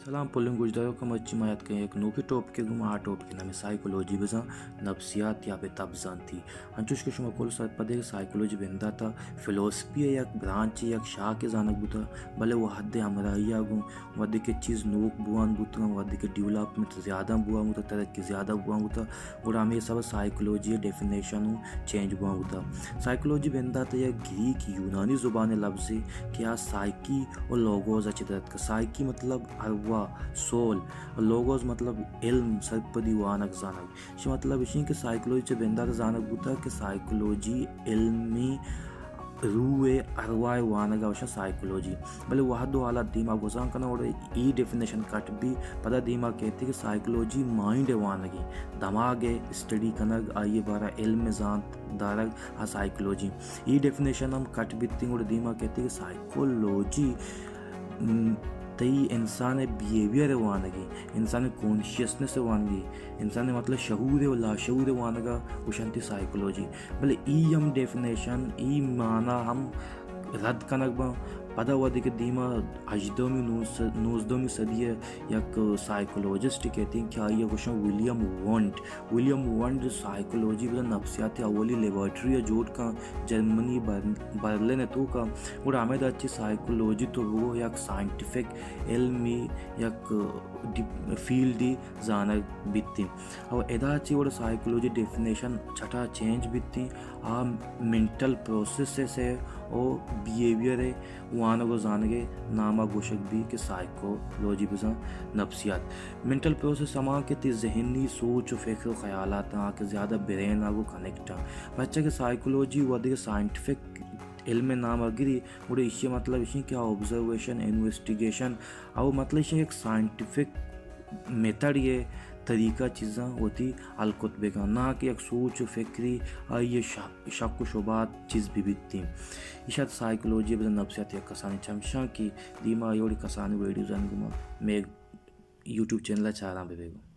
سلام پولنگ گجدارو کم اچھی مایت کہیں ایک نوکی ٹاپ کے گم ٹاپ کے نامی سائیکولوجی بزا نفسیات یا بے تبزان تھی انچوش کے شما کول ساتھ پدے سائیکولوجی بندہ تا فلسفی یک برانچ یک شاہ کے زانک بوتا بلے وہ حد ہمراہی آگوں ودی کے چیز نوک بوان بوتا ودی کے ڈیولپمنٹ زیادہ بوان بوتا ترقی زیادہ بوان بوتا اور ہمیں سب سائیکولوجی ڈیفینیشن چینج بوان بوتا سائیکولوجی بندہ تا یک گریک یونانی زبان لفظی کیا سائیکی اور لوگوز اچھی درد کا سائیکی مطلب اروا سول اور لوگوز مطلب علم سرپدی وانک زانک شی مطلب اشین کہ سائیکولوجی چے بندہ تا زانک بوتا کہ سائیکولوجی علمی روح ارواح وانگا وشا سائیکولوجی بلے وحدو حالات دیما گزان کنا اور ای ڈیفینیشن کٹ بھی پدا دیما کہتے کہ سائیکولوجی مائنڈ وانگی دماغ اسٹڈی کنگ آئیے بارا علم زان دارگ ہا سائیکولوجی ای ڈیفینیشن ہم کٹ بیتیں اور دیما کہتے کہ سائیکولوجی تی انسان بیہیویئر وانگی انسان کانشیسنس وانگی انسان مطلب شعور و لاشعور وانگا وشانتی سائیکولوجی بلے ای ہم ڈیفینیشن ای معنی ہم رد کنک با پدا ودی کے دیما 19ویں صدی یک سائیکولوجسٹ کہتے ہیں کہ آئیے گوشن ولیم وانڈ سائیکولوجی بلا نفسیاتی اولی لیبارٹری جوڑ کا جرمنی برلن تو کا اور آمد اچھی سائیکولوجی تو وہ یک سائنٹیفک علمی یک فیلڈی زانک بیتی اور ادا چی اور سائیکولوجی ڈیفینیشن چھٹا چینج بیتی منٹل پروسیس سے اور بیہیویئر وانگو زانگے ناما گوشک بھی کہ سائیکولوجی بزا نفسیات منٹل پروسیس ہما کہ تی ذہنی سوچ و فکر و خیالات کہ زیادہ برین آگو کنیکٹا بچہ کہ سائیکولوجی ودی سائنٹیفک علم نام گری اور اسی مطلب اسی کیا آبزرویشن انویسٹیگیشن اور مطلب اسی ایک سائنٹیفک میتھڈ یہ طریقہ چیزاں ہوتی الکتبے کا نہ کہ ایک سوچ و فکری یہ شک و شبات چیز بھی بیتی اشاد سائیکولوجی بزن نفسیات یک کسانی چمشاں کی دیما یوڑی کسانی ویڈیو زنگما میں یوٹیوب چینل چاہ رہا بے گو